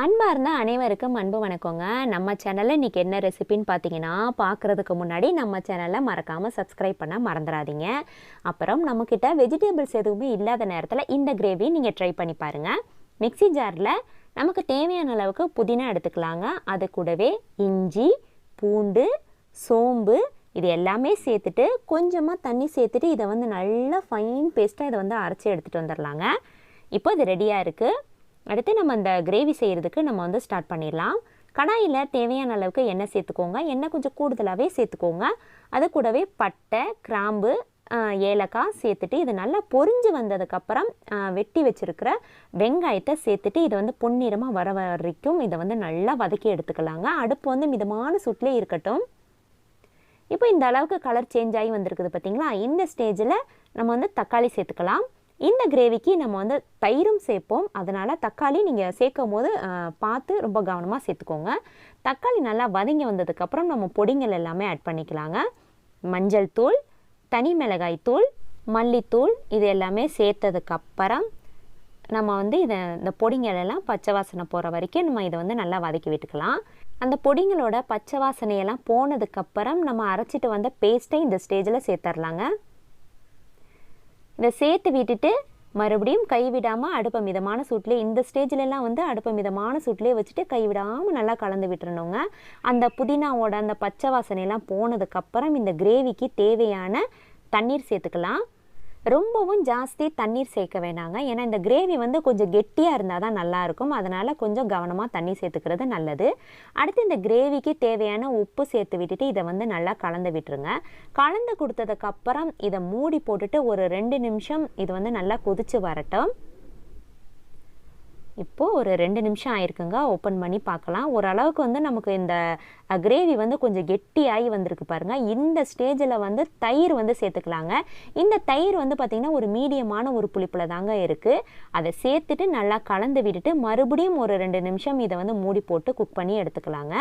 அன்பார்ந்த அனைவருக்கும் அன்பு வணக்கங்க. நம்ம சேனலில் இன்றைக்கி என்ன ரெசிபின்னு பார்த்தீங்கன்னா, பார்க்குறதுக்கு முன்னாடி நம்ம சேனலை மறக்காமல் சப்ஸ்கிரைப் பண்ண மறந்துடாதீங்க. அப்புறம் நம்மக்கிட்ட வெஜிடபிள்ஸ் எதுவுமே இல்லாத நேரத்தில் இந்த கிரேவி நீங்கள் ட்ரை பண்ணி பாருங்கள். மிக்ஸி ஜாரில் நமக்கு தேவையான அளவுக்கு புதினா எடுத்துக்கலாங்க. அது கூடவே இஞ்சி, பூண்டு, சோம்பு இது எல்லாமே சேர்த்துட்டு கொஞ்சமாக தண்ணி சேர்த்துட்டு இதை நல்லா ஃபைன் பேஸ்ட்டாக இதை அரைச்சி எடுத்துகிட்டு வந்துடலாங்க. இப்போ இது ரெடியாக இருக்குது. அடுத்து நம்ம இந்த கிரேவி செய்கிறதுக்கு நம்ம ஸ்டார்ட் பண்ணிடலாம். கடாயில் தேவையான அளவுக்கு எண்ணெய் சேர்த்துக்கோங்க. எண்ணெய் கொஞ்சம் கூடுதலாகவே சேர்த்துக்கோங்க. அது கூடவே பட்டை, கிராம்பு, ஏலக்காய் சேர்த்துட்டு இது நல்லா பொரிஞ்சு வந்ததுக்கப்புறம் வெட்டி வச்சுருக்கிற வெங்காயத்தை சேர்த்துட்டு இதை பொன்னிறமாக வர வரைக்கும் இதை நல்லா வதக்கி எடுத்துக்கலாங்க. அடுப்பு மிதமான சுட்டிலே இருக்கட்டும். இப்போ இந்த அளவுக்கு கலர் சேஞ்ச் ஆகி வந்திருக்குது பார்த்திங்களா? இந்த ஸ்டேஜில் நம்ம தக்காளி சேர்த்துக்கலாம். இந்த கிரேவிக்கு நம்ம தயிரும் சேர்ப்போம். அதனால் தக்காளி நீங்கள் சேர்க்கும் போது பார்த்து ரொம்ப கவனமாக சேர்த்துக்கோங்க. தக்காளி நல்லா வதங்கி வந்ததுக்கப்புறம் நம்ம பொடிங்கள் எல்லாமே ஆட் பண்ணிக்கலாங்க. மஞ்சள் தூள், தனி மிளகாய் தூள், மல்லித்தூள் இது எல்லாமே சேர்த்ததுக்கப்புறம் நம்ம இந்த பொடிங்கள் எல்லாம் பச்சை வாசனை போகிற வரைக்கும் நம்ம இதை நல்லா வதக்கி விட்டுக்கலாம். அந்த பொடிங்களோட பச்சை வாசனையெல்லாம் போனதுக்கப்புறம் நம்ம அரைச்சிட்டு வந்த பேஸ்ட்டை இந்த ஸ்டேஜில் சேர்த்துடலாங்க. இதை சேர்த்து விட்டுட்டு மறுபடியும் கைவிடாமல் அடுப்பை மிதமான சூட்டிலே இந்த ஸ்டேஜிலலாம் அடுப்பை மிதமான சூட்டிலே வச்சுட்டு கைவிடாமல் நல்லா கலந்து விட்டுறணுங்க. அந்த புதினாவோட அந்த பச்சை வாசனையெல்லாம் போனதுக்கப்புறம் இந்த கிரேவிக்கு தேவையான தண்ணீர் சேர்த்துக்கலாம். ரொம்பவும் ஜாஸ்தி தண்ணீர் சேர்க்க வேணாங்க. ஏன்னா இந்த கிரேவி கொஞ்சம் கெட்டியாக இருந்தால் தான் நல்லாயிருக்கும். அதனால் கொஞ்சம் கவனமாக தண்ணி சேர்த்துக்கிறது நல்லது. அடுத்து இந்த கிரேவிக்கு தேவையான உப்பு சேர்த்து விட்டுட்டு இதை நல்லா கலந்து விட்டுருங்க. கலந்து கொடுத்ததுக்கப்புறம் இதை மூடி போட்டுட்டு ஒரு 2 நிமிஷம் இது நல்லா கொதித்து வரட்டும். இப்போது ஒரு 2 நிமிஷம் ஆயிருக்குங்க. ஓப்பன் பண்ணி பார்க்கலாம். ஓரளவுக்கு நமக்கு இந்த கிரேவி கொஞ்சம் கெட்டியாகி வந்திருக்கு பாருங்கள். இந்த ஸ்டேஜில் தயிர் சேர்த்துக்கலாங்க. இந்த தயிர் பார்த்திங்கன்னா ஒரு மீடியமான ஒரு புளிப்பில் தாங்க இருக்குது. அதை சேர்த்துட்டு நல்லா கலந்து விட்டுட்டு மறுபடியும் ஒரு 2 நிமிஷம் இதை மூடி போட்டு குக் பண்ணி எடுத்துக்கலாங்க.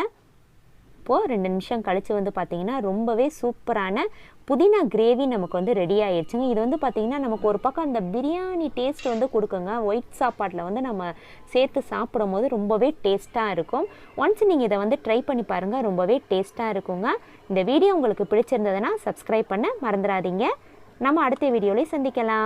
இப்போது 2 நிமிஷம் கழித்து பார்த்திங்கன்னா ரொம்பவே சூப்பரான புதினா கிரேவி நமக்கு ரெடி ஆகிடுச்சுங்க. இது பார்த்திங்கன்னா நமக்கு ஒரு பக்கம் அந்த பிரியாணி டேஸ்ட் கொடுக்குங்க. ஒயிட் சாப்பாட்டில் நம்ம சேர்த்து சாப்பிடும் போது ரொம்பவே டேஸ்ட்டாக இருக்கும். ஒன்ஸ் நீங்கள் இதை ட்ரை பண்ணி பாருங்கள். ரொம்பவே டேஸ்ட்டாக இருக்குங்க. இந்த வீடியோ உங்களுக்கு பிடிச்சிருந்ததுன்னா சப்ஸ்கிரைப் பண்ண மறந்துடாதீங்க. நம்ம அடுத்த வீடியோவில் சந்திக்கலாம்.